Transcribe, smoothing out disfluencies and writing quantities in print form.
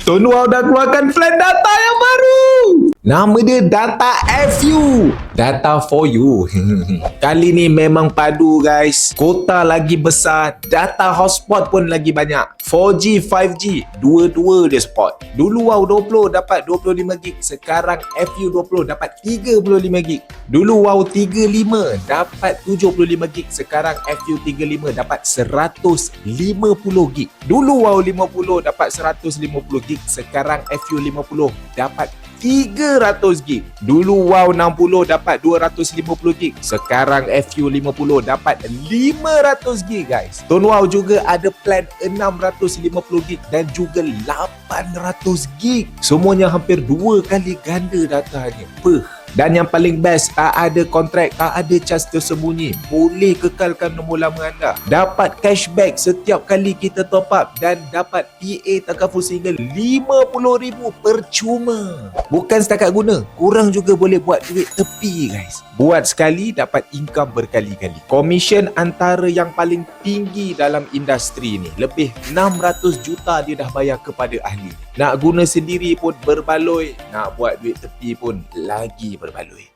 Tuan Wow dah keluarkan plan data yang baru. Nama dia Data FU. Data for you. Kali ni memang padu guys. Kota lagi besar, data hotspot pun lagi banyak. 4G, 5G, dua-dua dia support. Dulu Wow 20 dapat 25GB, sekarang FU 20 dapat 35GB. Dulu Wow 35 dapat 75GB, sekarang FU 35 dapat 150GB. Dulu Wow 50 dapat 150GB, sekarang FU 50 dapat 300GB. Dulu Wow 60 dapat 250GB, sekarang FU 50 dapat 500GB guys. Tuan Wow juga ada plan 650GB dan juga 800GB. Semuanya hampir 2 kali ganda datanya. Dan yang paling best, tak ada kontrak, tak ada cas tersembunyi. Boleh kekalkan nombor lama anda. Dapat cashback setiap kali kita top up dan dapat PA takaful sehingga RM50,000 percuma. Bukan setakat guna, korang juga boleh buat duit tepi guys. Buat sekali dapat income berkali-kali. Komisen antara yang paling tinggi dalam industri ni. Lebih 600 juta dia dah bayar kepada ahli. Nak guna sendiri pun berbaloi, nak buat duit tepi pun lagi berbaloi.